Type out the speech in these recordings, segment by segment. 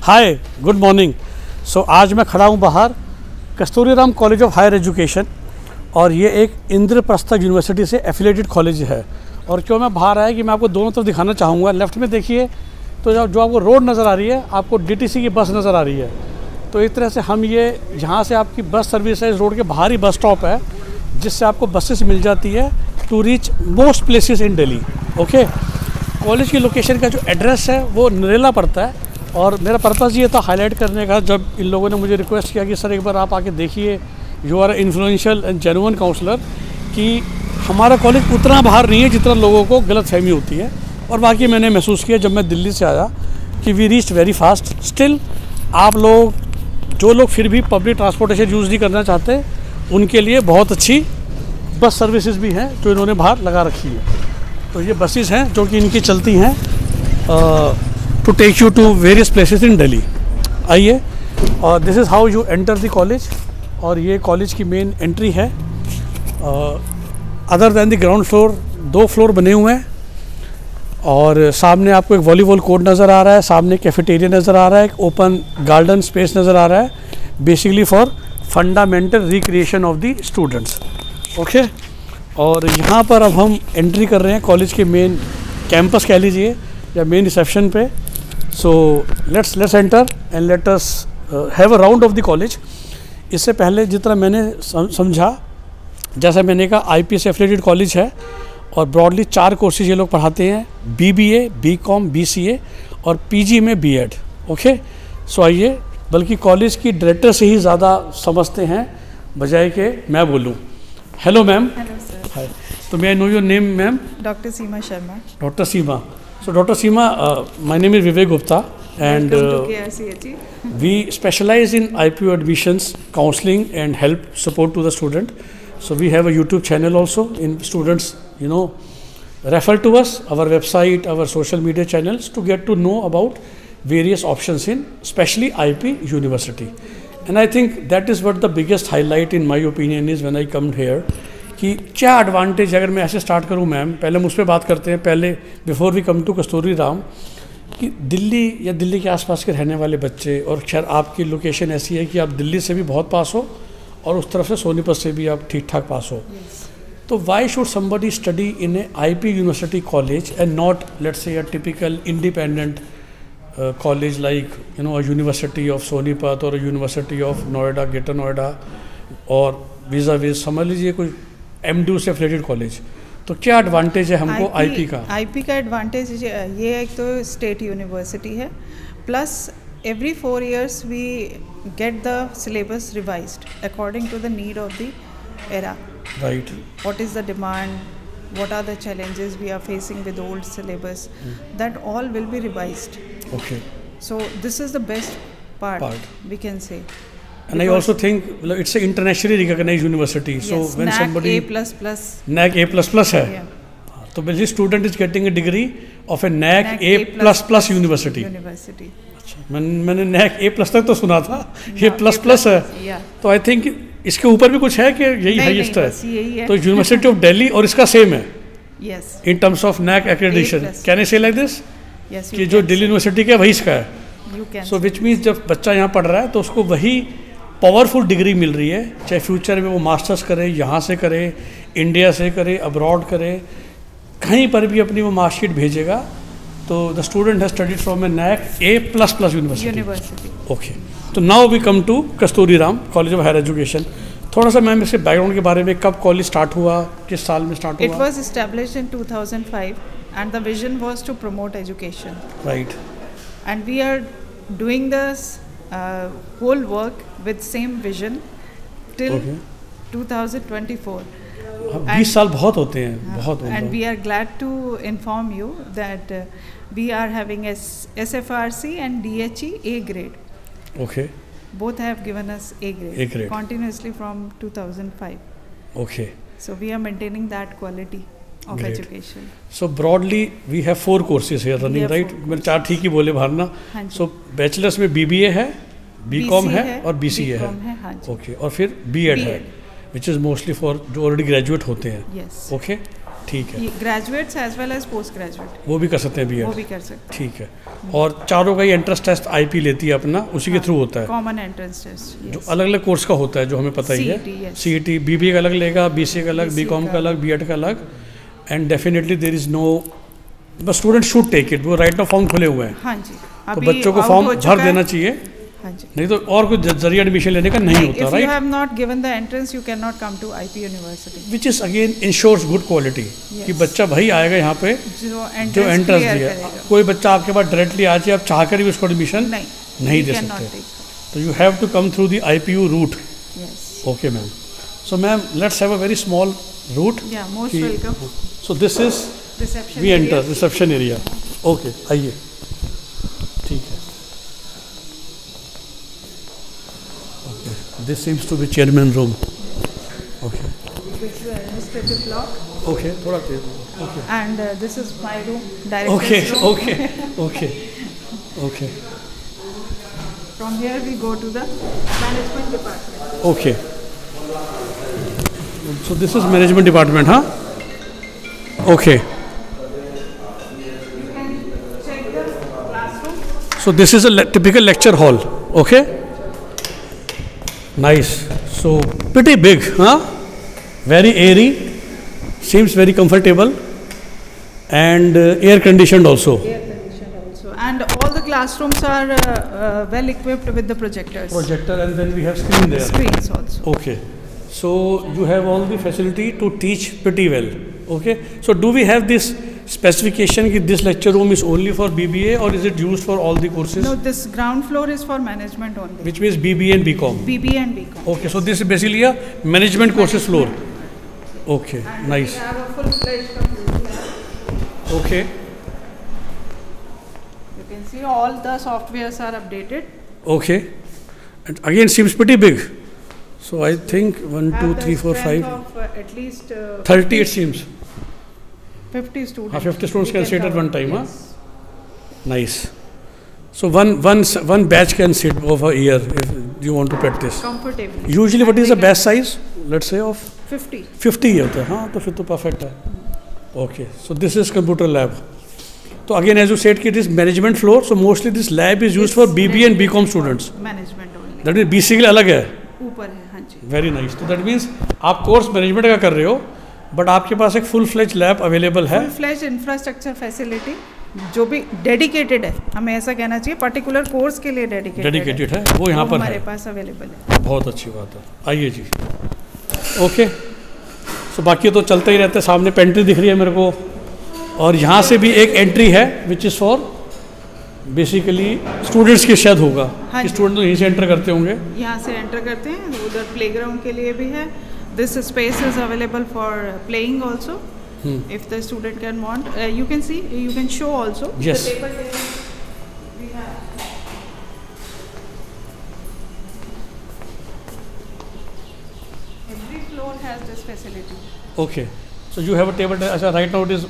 हाय, good morning. सो आज मैं खड़ा हूँ बाहर कस्तूरीराम कॉलेज ऑफ हायर एजुकेशन, और ये एक इंद्रप्रस्थ यूनिवर्सिटी से एफिलेटेड कॉलेज है। और क्यों मैं बाहर आया कि मैं आपको दोनों तरफ दिखाना चाहूँगा। लेफ़्ट में देखिए तो जो आपको रोड नज़र आ रही है, आपको डीटीसी की बस नज़र आ रही है। तो एक तरह से हम ये यहाँ से आपकी बस सर्विस है, इस रोड के बाहर ही बस स्टॉप है, जिससे आपको बसेस मिल जाती है to reach most places in Delhi. Okay, college की लोकेशन का जो एड्रेस है वो नरेला पड़ता है। और मेरा पर्पज़ ये था हाईलाइट करने का, जब इन लोगों ने मुझे रिक्वेस्ट किया कि सर एक बार आप आके देखिए, you are influential and genuine counsellor, कि हमारा कॉलेज उतना बाहर नहीं है जितना लोगों को गलतफहमी होती है। और बाकी मैंने महसूस किया जब मैं दिल्ली से आया कि we reached very fast. Still आप लोग जो लोग फिर भी पब्लिक ट्रांसपोर्टेशन यूज़ नहीं करना चाहते, उनके लिए बहुत अच्छी बस सर्विसेज भी हैं जो इन्होंने बाहर लगा रखी है। तो ये बसेस हैं जो कि इनकी चलती हैं to take you to various places in Delhi. आइए, और this is how you enter the college. और ये कॉलेज की मेन एंट्री है। Other than the ground floor 2 floor बने हुए हैं, और सामने आपको एक वॉलीबॉल कोर्ट नज़र आ रहा है, सामने कैफेटेरिया नज़र आ रहा है, एक ओपन गार्डन स्पेस नज़र आ रहा है, basically for fundamental recreation of the students. Okay, और यहाँ पर अब हम एंट्री कर रहे हैं कॉलेज के मेन कैंपस कह लीजिए, या मेन रिसेप्शन पे। So let's enter and let us have a round of the college. इससे पहले जितना मैंने समझा, जैसा मैंने कहा, आईपी से एफिलिएटेड कॉलेज है, और ब्रॉडली 4 कोर्सेज ये लोग पढ़ाते हैं, बीबीए, बीकॉम, बीसीए और पीजी में बीएड। ओके, सो आइए, बल्कि कॉलेज की डायरेक्टर से ही ज़्यादा समझते हैं बजाय के मैं बोलूँ। Hello ma'am. Hello sir. Hi, तो may I know your name ma'am? Doctor Seema Sharma. Doctor Seema. So Dr. Seema, my name is Vivek Gupta, and Welcome to KRCHE. we specialize in IPO admissions, counseling and help support to the student. So we have a YouTube channel also, in students, refer to us, our website, our social media channels, to get to know about various options in especially IP university. And I think that is what the biggest highlight in my opinion is when I come here. कि क्या advantage, अगर मैं ऐसे start करूं ma'am, पहले मुझ पर बात करते हैं, पहले बिफोर वी कम टू कस्तूरीराम, कि दिल्ली या दिल्ली के आसपास के रहने वाले बच्चे, और खैर आपकी लोकेशन ऐसी है कि आप दिल्ली से भी बहुत पास हो और उस तरफ से सोनीपत से भी आप ठीक ठाक पास हो, तो why should somebody study in a IP university college and not let's say a typical independent college like university of Sonipat और university of Noida, greater Noida, और वीज़ा वीज समझ लीजिए कोई MDU से एफिलिएटेड कॉलेज। तो क्या एडवांटेज है हमको IP का? IP का एडवांटेज ये एक तो स्टेट यूनिवर्सिटी है, plus every 4 years we get the syllabus revised according to the need of the era. Right. What is the demand, what are the challenges we are facing with old syllabus, that all will be revised. Okay. So this is the best part. We can say. And I also think it's an internationally recognized university. Yes, so when NAC somebody A++. NAC A++ है, Yeah. तो basically student is getting a degree of a NAC A++ university. अच्छा, मैंने NAC A+ तक तो सुना था, ये plus है। तो आई थिंक इसके ऊपर भी कुछ है कि यही हाईएस्ट है? तो यूनिवर्सिटी ऑफ दिल्ली और इसका सेम है in terms of NAC accreditation. Can I say like this, कि जो दिल्ली यूनिवर्सिटी का है वही इसका है? सो विच मीन्स जब बच्चा यहाँ पढ़ रहा है तो उसको वही पावरफुल डिग्री मिल रही है, चाहे फ्यूचर में वो मास्टर्स करे, यहाँ से करे, इंडिया से करे, अब्रॉड करे, कहीं पर भी अपनी वो मार्कशीट भेजेगा, तो the student has studied from a NAC A++ university. Okay, तो now we come to Kasturiram college of higher education. थोड़ा सा मैम इसके बैकग्राउंड के बारे में, कब कॉलेज स्टार्ट हुआ, किस साल में स्टार्ट हुआ? It was established in 2005 and the vision was to promote education. Right. And we are doing this whole work with same vision till 2024. 20 साल बहुत होते हैं, बहुत। And we are glad to inform you that we are having SFRC and DHE A grade. Okay. Both have given us A grade continuously from 2005. Okay. So we are maintaining that quality of education. So broadly we have 4 courses here running, right? मैंने 4 ठीक ही बोले बाहर ना। So bachelors में BBA है, BCom है और BCA है। ओके, और फिर B.Ed है, which is mostly for जो ऑलरेडी ग्रेजुएट होते हैं। Yes. ओके, ठीक है, graduates as well as post graduate वो भी कर सकते हैं वो बीएड। भी कर सकते ठीक है, और चारों का ही एंट्रेंस टेस्ट आईपी लेती है अपना, उसी के थ्रू होता हैं। है, कॉमन एंट्रेंस टेस्ट जो अलग अलग कोर्स का होता है, जो हमें पता ही है। CET, yes. सीईटी बीबीए का अलग लेगा, बीसीए का अलग, BCA बीकॉम का का अलग, बीएड का अलग, and definitely there is no, but student should take it. वो राइट नाउ फॉर्म खुले हुए हैं, हाँ जी, तो अभी बच्चों को out फॉर्म हो भर चुका है। देना चाहिए, हाँ जी। नहीं तो और कुछ जरिए एडमिशन लेने का नहीं होता, If you right? have not given the entrance, you cannot come to IP University. Which is again ensures good quality, कि बच्चा भाई आएगा यहाँ पे जो जो एंट्रेंस एंट्रेंस क्लियर दिया। करेगा। कोई बच्चा आपके पास डायरेक्टली आ जाए, आप चाह कर भी उसको एडमिशन नहीं दे you cannot सकते, take. तो you have to come through the IPU route. Yes. Okay ma'am, so ma'am let's have a very small route. Yeah, most welcome. So this is Reception we area. Enter reception area. Okay, आइए, ठीक है। Okay, this seems to be chairman room. Okay This is administrative block. Okay, थोड़ा तेज। Okay And this is my room, okay director's room. Okay okay okay From here we go to the management department. Okay, so this is management department, हाँ? Okay, You can check the classroom. so this is a typical lecture hall. Okay, nice, so pretty big, huh? Very airy, seems very comfortable, and air conditioned also. Air conditioned also. And all the classrooms are well equipped with the projectors. Projector, and then we have screen there. Screens also. Okay, so you have all the facility to teach pretty well. Okay, so do we have this specification that this lecture room is only for BBA, or is it used for all the courses? No, this ground floor is for management only. Which means BBA and BCom. BBA and BCom. Okay, so this is basically a management courses floor. Okay, And nice. we have a full-fledged computer lab. Okay, You can see all the softwares are updated. okay, and again seems pretty big. So I think 1, Have 2, the 3, 4, strength 5, of at least 30 it seems. 50 students. 50 students We can sit at cover. one time, huh? Yes. Nice. So one batch can sit over here if you want to practice. Comfortably. Usually, what And is they the can- batch size? Let's say of 50. 50 ही होता है, हाँ, तो फिर तो perfect है. Okay, so this is computer lab. So again, as you said, it is management floor. So mostly this lab is used for BBA and BCom students. Management only. That means BC के लिए अलग है. ऊपर है, हाँ जी. Very nice, तो that means आप course management का कर रहे हो, बट आपके पास एक फुल फ्लेज लैब अवेलेबल है। फुल फ्लैश इंफ्रास्ट्रक्चर फैसिलिटी जो भी डेडिकेटेड है, हमें ऐसा कहना चाहिए, पर्टिकुलर कोर्स के लिए डेडिकेटेड है, वो यहाँ पर हमारे है। पास अवेलेबल है। बहुत अच्छी बात है, आइए जी। ओके, सो बाकी तो चलते ही रहते हैं। सामने पेंट्री दिख रही है मेरे को, और यहाँ से भी एक एंट्री है which is for basically students के शायद होगा, हाँ कि जी। स्टूडेंट तो यहीं से एंटर करते होंगे। यहाँ से एंटर करते हैं, उधर प्लेग्राउंड के लिए भी है। This space is available for playing also if the student can want. You can see, you can show also Yes. Every floor has this facility. Okay, so you have a table, अच्छा right now it is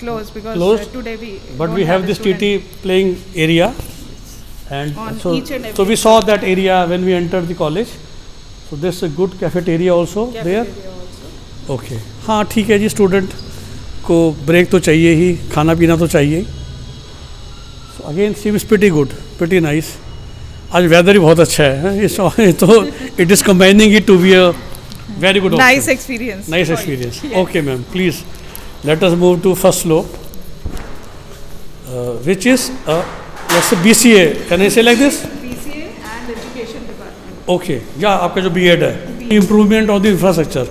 Closed because Closed, today we but don't we have the this student. TT playing area, and On so each and every so we saw that area when we entered the college. So there's a good cafeteria also there. Cafeteria also. Okay, हाँ ठीक है जी, student को break तो चाहिए ही, खाना पीना तो चाहिए ही। So again seems pretty good, pretty nice. आज वेदर ही बहुत अच्छा है, तो it is combining it to be a very good Nice experience. Nice for you. Experience. Yes. Okay ma'am, please let us move to first floor, which is let's say BCA, can I say like this? BCA and Education Department. Okay, या आपका जो BEd है, improvement of the infrastructure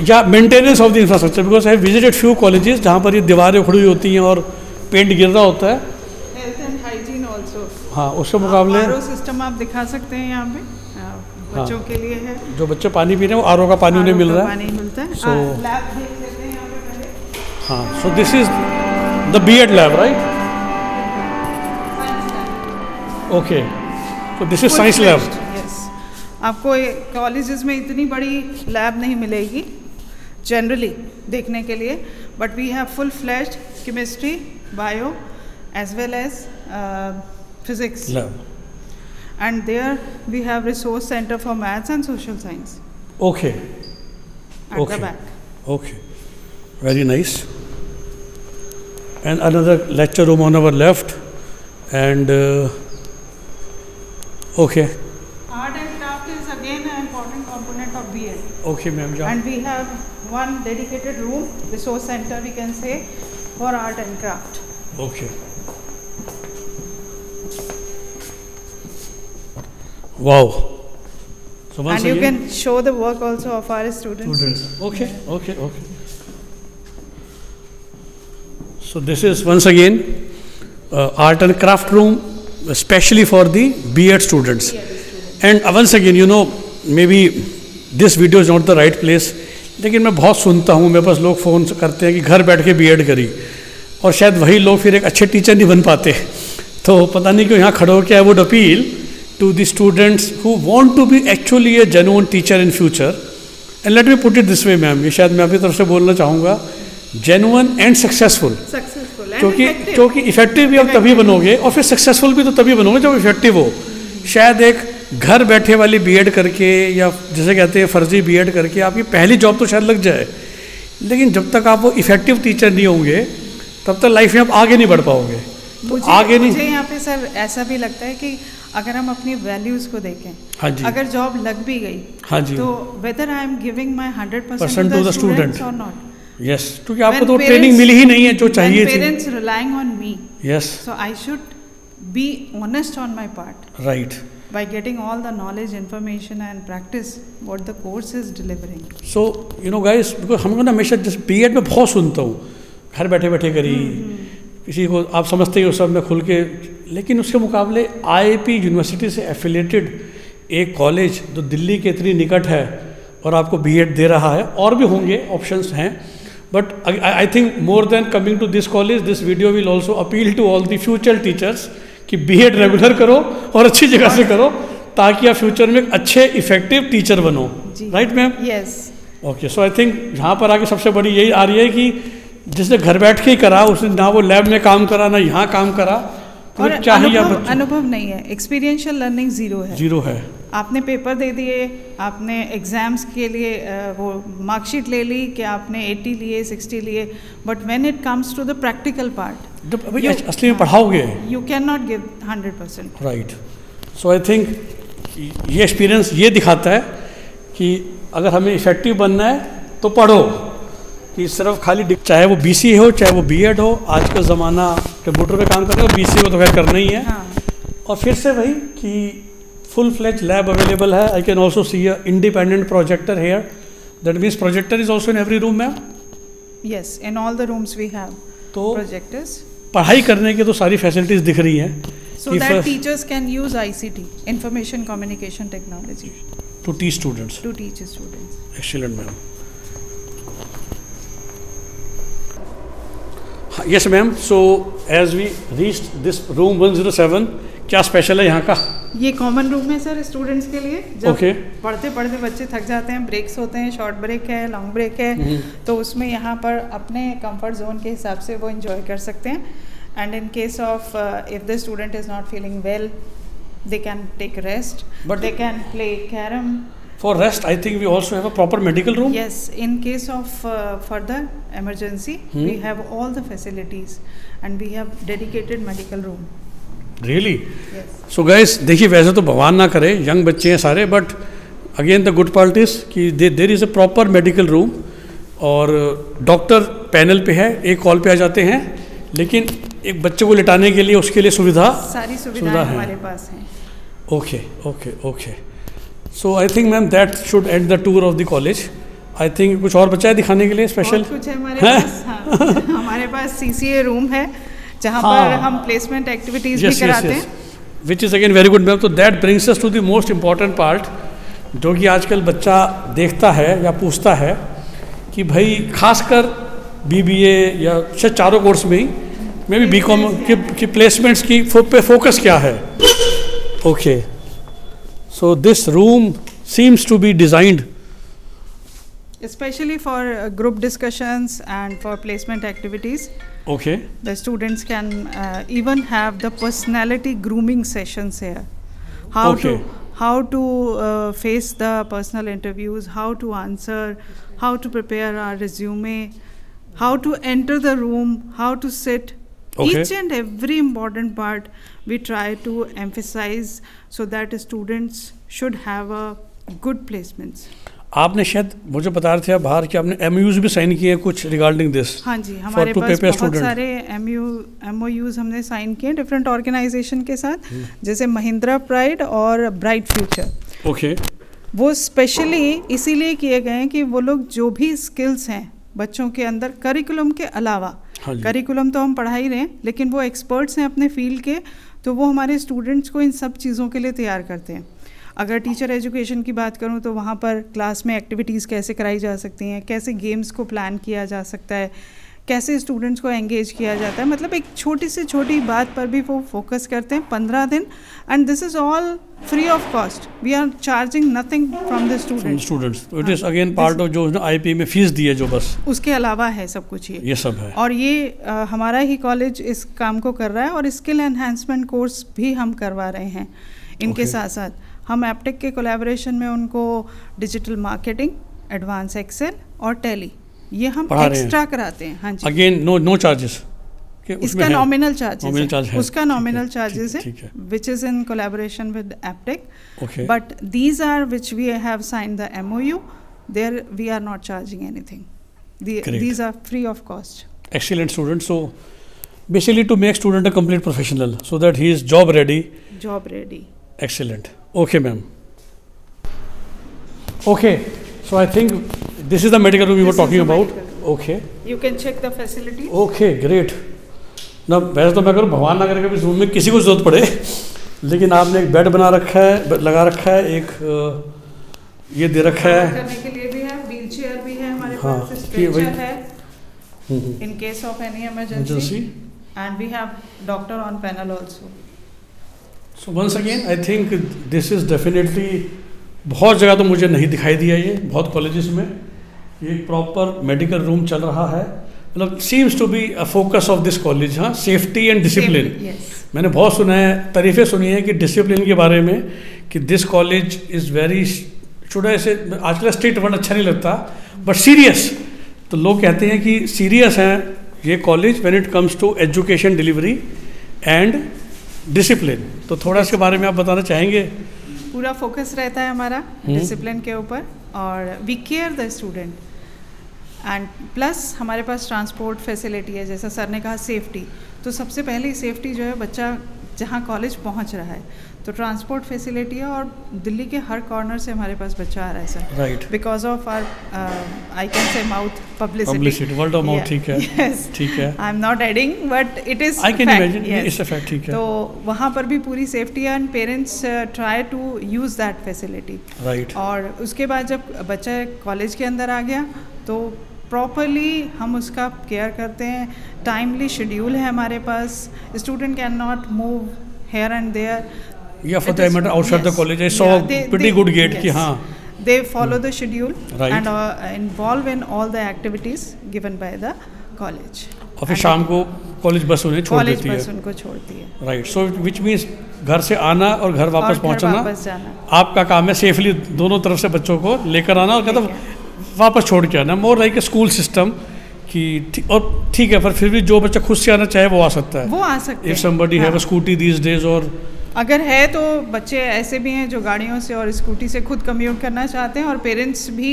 या maintenance of the infrastructure, because I visited few colleges जहाँ पर ये दीवारें उखड़ी हुई होती हैं और पेंट गिर रहा होता है। Health and hygiene also. हाँ, उसके मुकाबले RO सिस्टम आप दिखा सकते हैं यहाँ पे, बच्चों के लिए है। जो बच्चे पानी पी रहे हैं वो RO का पानी उन्हें RO मिल का रहा है। पानी मिलता है। So- लैब देख लेते हैं यहाँ पे पहले। हाँ, सो this is the BEd lab, right? Okay, so this is science lab. Yes. आपको कॉलेजेस में इतनी बड़ी लैब नहीं मिलेगी जनरली देखने के लिए, but we have full fledged chemistry, bio as well as physics, lab, and there we have resource center for maths and social science okay at Okay. the back. Okay, Very nice. And another lecture room on our left. And okay. Art and craft is again an important component of B.Ed. Okay, ma'am. And we have one dedicated room, resource center we can say, for art and craft. Okay. Wow. So once and you again, can show the work also of our students. Okay. So this is once again art and craft room, especially for the B.Ed students. And once again, you know, maybe this video is not the right place, लेकिन मैं बहुत सुनता हूँ, मेरे पास लोग phone करते हैं कि घर बैठ के B.Ed करी, और शायद वही लोग फिर एक अच्छे टीचर नहीं बन पाते. तो पता नहीं क्यों यहाँ खड़े होकर I would appeal to the students who want to be actually a genuine teacher in future. And let me put it this way, ma'am, ये शायद मैं अपनी तरफ से बोलना चाहूँगा, genuine and successful. क्योंकि इफेक्टिव भी आप तभी बनोगे और फिर सक्सेसफुल भी तो तभी बनोगे जब इफेक्टिव हो. शायद एक घर बैठे वाली B.Ed करके या जैसे कहते हैं फर्जी B.Ed करके आपकी पहली जॉब तो शायद लग जाए, लेकिन जब तक आप वो इफेक्टिव टीचर नहीं होंगे तब तक लाइफ में आप आगे नहीं बढ़ पाओगे. मुझे यहाँ पे सर ऐसा भी लगता है कि अगर हम अपनी वैल्यूज को देखें, हाँ जी, अगर जॉब लग भी गई, हाँ जी, तो whether I am giving my 100% to the students और नॉट. यस, क्योंकि आपको तो ट्रेनिंग मिली ही नहीं है जो चाहिए थी. Parents relying on me, yes, so I should be honest on my part, right, by getting all the knowledge, information and practice what the course is delivering. So you know guys, because हम लोग ना हमेशा जिस B.Ed में बहुत सुनता हूँ, घर बैठे बैठे करी, किसी को आप समझते ही हो सब में खुल के, लेकिन उसके मुकाबले IIP यूनिवर्सिटी से एफिलेटेड एक कॉलेज जो दिल्ली के इतनी निकट है और आपको B.Ed दे रहा है, और भी होंगे ऑप्शंस हैं, but I think more than coming to this college, this video will also appeal to all the future teachers कि B.Ed रेगुलर करो और अच्छी जगह से करो ताकि आप फ्यूचर में एक अच्छे इफेक्टिव टीचर बनो. Right ma'am? Yes. Okay, so I think यहाँ पर आके सबसे बड़ी यही आ रही है कि जिसने घर बैठ के ही करा, उसने ना वो लैब में काम करा ना यहाँ काम करा, तो क्या ही अनुभव नहीं है, एक्सपीरियंशियल लर्निंग जीरो है. आपने पेपर दे दिए, आपने एग्जाम्स के लिए वो मार्कशीट ले ली कि आपने 80 लिए 60 लिए, but when it comes to the practical part असली में पढ़ाओगे, you can not give 100%. Right. So I think ये एक्सपीरियंस ये दिखाता है कि अगर हमें इफेक्टिव बनना है तो पढ़ो, कि सिर्फ खाली चाहे वो BCA हो चाहे वो B.Ed हो, आज का ज़माना कंप्यूटर पे काम कर रहे हो, BCA को तो खैर करना ही है. और फिर से वही कि फुल फ्लेज लैब अवेलेबल है. I can also see a independent projector here, that means projector is also in every room ma'am. Yes, in all the rooms we have तो प्रोजेक्टर्स. पढ़ाई करने की तो सारी फैसिलिटीज दिख रही हैं, so that teachers can use ICT, information communication technology, to teach students. Excellent ma'am. Yes ma'am, so as we reached this room 107, क्या स्पेशल है यहाँ का? ये कॉमन रूम है सर स्टूडेंट्स के लिए. जब okay. पढ़ते पढ़ते बच्चे थक जाते हैं, ब्रेक्स होते हैं, शॉर्ट ब्रेक है, लॉन्ग ब्रेक है, तो उसमें यहाँ पर अपने कंफर्ट जोन के हिसाब से वो एंजॉय कर सकते हैं. And in case of if the student is not feeling well, they can take rest, but they can play carom. For rest, I think we also have a proper medical room. Yes, in case of further emergency, we have all the facilities, and we have dedicated medical room. Really? Yes. So guys, देखिए वैसे तो भगवान ना करे, young बच्चे हैं सारे, but again the good part is कि there is a proper medical room, और डॉक्टर पैनल पे है, एक कॉल पे आ जाते हैं, लेकिन एक बच्चे को लिटाने के लिए उसके लिए सारी सुविधाएं हमारे पास हैं. Okay okay okay. So I think ma'am that should and the tour of the college. I think कुछ और बचा है दिखाने के लिए स्पेशल? कुछ है हमारे पास. हाँ. हमारे पास CCA रूम है जहाँ पर हम प्लेसमेंट एक्टिविटीज भी कराते हैं, which is again very good ma'am. तो that brings us to the most important part, जो कि आजकल बच्चा देखता है या पूछता है कि भाई खासकर BBA या शायद चारों कोर्स में ही, मे बी BCom की प्लेसमेंट्स की पे फोकस क्या है? Okay, so this room seems to be designed especially for group discussions and for placement activities. Okay. The students can even have the personality grooming sessions here. How to face the personal interviews, how to answer, how to prepare our resume, how to enter the room, how to sit. Okay. Each and every important part we try to emphasize so that students should have a good placements. आपने शायद मुझे बता रहे थे आप बाहर कि आपने MOUs भी साइन किए हैं कुछ रिगार्डिंग दिस। हाँ जी, हमारे पास बहुत सारे MOUs हमने साइन किए डिफरेंट ऑर्गेनाइजेशन के साथ, जैसे महिंद्रा प्राइड और ब्राइट फ्यूचर। ओके। वो स्पेशली इसीलिए किए गए हैं कि वो लोग जो भी स्किल्स हैं बच्चों के अंदर करिकुलम के अलावा, करिकुलम तो हम पढ़ा ही रहे हैं, लेकिन वो एक्सपर्ट्स हैं अपने फील्ड के, तो वो हमारे स्टूडेंट्स को इन सब चीज़ों के लिए तैयार करते हैं। अगर टीचर एजुकेशन की बात करूं तो वहाँ पर क्लास में एक्टिविटीज़ कैसे कराई जा सकती हैं, कैसे गेम्स को प्लान किया जा सकता है, कैसे स्टूडेंट्स को एंगेज किया जाता है, मतलब एक छोटी से छोटी बात पर भी वो फोकस करते हैं 15 दिन। And this is all free of cost, we are charging nothing from the students. It is again part of जो IP में फीस दी है जो बस उसके अलावा है सब कुछ ये सब है। और ये हमारा ही कॉलेज इस काम को कर रहा है और स्किल एनहांसमेंट कोर्स भी हम करवा रहे हैं। इनके साथ साथ हम एप्टेक के कोलैबोरेशन में उनको डिजिटल मार्केटिंग, एडवांस एक्सेल और टैली ये हम एक्स्ट्रा कराते हैं। हाँ जी, अगेन नो चार्जेस, इसका नॉमिनल चार्जेस है, उसका नॉमिनल okay, चार्जेस है which is in collaboration with Aptech, but these are which we have sign the MOU, there we are not charging anything, these are free of cost. Excellent student. So basically to make student a complete professional so that he is job ready. Excellent. Okay, ma'am. Okay, so I think this is the medical room you were talking about. Okay. You can check the facility. Okay, great. ना वैसे तो मैं करूँ भगवान ना करे कभी room में किसी को जरूरत पड़े, लेकिन आपने एक बेड बना रखा है, लगा रखा है, एक ये दे रखा है करने के लिए भी है, व्हील चेयर भी है हमारे पास, स्ट्रेचर है in case of any emergency, and we have doctor on panel also. So once again I think this is definitely, बहुत जगह तो मुझे नहीं दिखाई दिया ये, बहुत कॉलेजेस में ये प्रॉपर मेडिकल रूम चल रहा है, मतलब seems to be a focus of this college. हाँ, सेफ्टी एंड डिसिप्लिन। मैंने बहुत सुना है, तारीफ़ें सुनी है कि डिसिप्लिन के बारे में कि this college is very, should I से, आजकल स्ट्रिक्ट वर्ड अच्छा नहीं लगता, बट सीरियस। तो लोग कहते हैं कि सीरियस हैं ये college when it comes to education delivery and discipline. तो थोड़ा इसके बारे में आप बताना चाहेंगे? पूरा फोकस रहता है हमारा डिसिप्लिन के ऊपर, और we care the student, and plus हमारे पास ट्रांसपोर्ट फैसिलिटी है। जैसा सर ने कहा सेफ्टी, तो सबसे पहले सेफ्टी जो है, बच्चा जहाँ कॉलेज पहुँच रहा है तो ट्रांसपोर्ट फैसिलिटी है, और दिल्ली के हर कॉर्नर से हमारे पास बच्चा आ रहा है sir, right, because of our I can say mouth publicity, word of mouth. ठीक है, ठीक है, I am not adding but it is, I can imagine, it's a fact. ठीक है, तो वहाँ पर भी पूरी सेफ्टी है, and parents try to use that facility, right. और उसके बाद जब बच्चा कॉलेज के अंदर आ गया तो प्रॉपरली हम उसका केयर करते हैं। टाइमली शेड्यूल है हमारे पास, student can not move here and there, या for that matter outside the college. I saw pretty good gate कि हाँ, they follow the schedule and involve in all the activities given by the college. और फिर शाम को college बस उन्हें छोड़ देती है, कॉलेज बस उनको छोड़ती है, राइट। सो विच मीन्स घर से आना और घर वापस पहुंचना आपका काम है, सेफली दोनों तरफ से बच्चों को लेकर आना और कहता वापस छोड़ के आना, more like a school system कि, और ठीक है, पर फिर भी जो बच्चा खुद से आना चाहे वो आ सकता है, वो आ सकते हैं। If somebody have a scooty these days, और अगर है तो बच्चे ऐसे भी हैं जो गाड़ियों से और स्कूटी से खुद कम्यूट करना चाहते हैं, और पेरेंट्स भी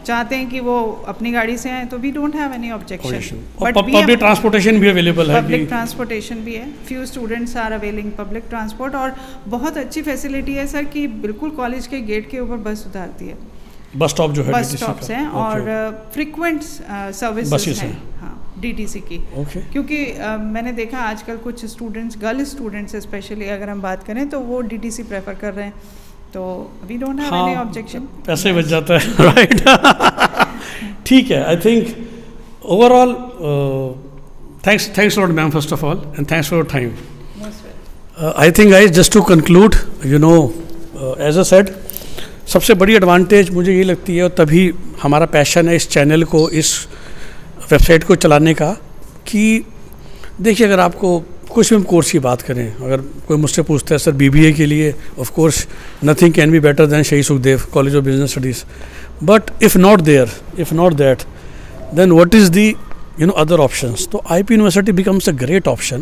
चाहते हैं कि वो अपनी गाड़ी से आए, तो we don't have any objection. But public transportation भी अवेलेबल है, पब्लिक ट्रांसपोर्टेशन भी है, few students are availing public transport, और बहुत अच्छी फैसिलिटी है सर कि बिल्कुल कॉलेज के गेट के ऊपर बस उतारती है, बस स्टॉप जो है, बस स्टॉप्स हैं, और फ्रिक्वेंट सर्विसेज हैं, हाँ, DTC की। क्योंकि मैंने देखा आजकल कुछ स्टूडेंट्स, गर्ल स्टूडेंट्स स्पेशली अगर हम बात करें, तो वो DTC प्रेफर कर रहे हैं, तो we don't have any objection, पैसे बच जाता है, राइट। ठीक है, I think overall thanks lot ma'am first of all, and thanks for your time. I think guys, just to conclude, you know, as a said, सबसे बड़ी advantage मुझे ये लगती है, और तभी हमारा पैशन है इस चैनल को, इस वेबसाइट को चलाने का, कि देखिए अगर आपको कुछ भी हम कोर्स की बात करें, अगर कोई मुझसे पूछता है सर BBA के लिए, of course nothing can be better than Shaheed Sukhdev college of business studies, but if not that, then what is the other options. तो IP university becomes a great option,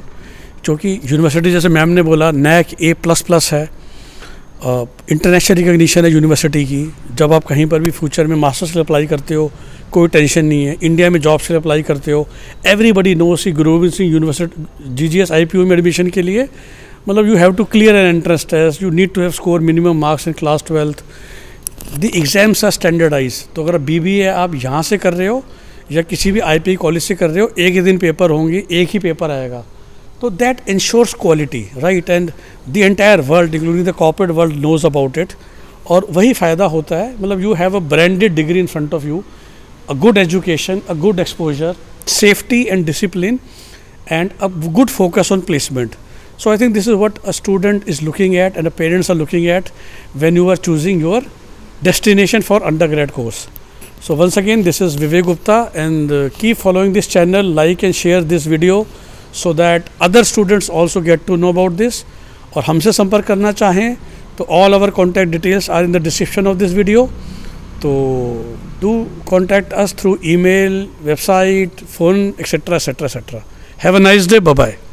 क्योंकि यूनिवर्सिटी जैसे मैम ने बोला NAC A++ है, international recognition है university की. जब आप कहीं पर भी फ्यूचर में मास्टर्स के लिए अप्लाई करते हो कोई टेंशन नहीं है. इंडिया में जॉब्स के लिए अप्लाई करते हो, एवरीबडी नोस कि Guru Gobind Singh university GGS IPU में एडमिशन के लिए मतलब you have to clear an entrance test, you need to have score minimum marks in class 12th. The exams are standardise. तो अगर BBA आप यहाँ से कर रहे हो या किसी भी IPI कॉलेज से कर रहे हो, एक ही दिन पेपर होंगे, एक ही पेपर आएगा. तो that ensures quality, right, and the entire world including the corporate world knows about it. और वही फ़ायदा होता है, मतलब you have a branded degree in front of you, a good education, a good exposure, safety and discipline, and a good focus on placement. So I think this is what a student is looking at and the parents are looking at when you are choosing your destination for undergrad course. So once again, this is Vivek Gupta, and keep following this channel, like and share this video so that other students also get to know about this. और हमसे संपर्क करना चाहें तो all our contact details are in the description of this video. तो do contact us through email, website, phone, etc. etc. etc. Have a nice day. Bye bye.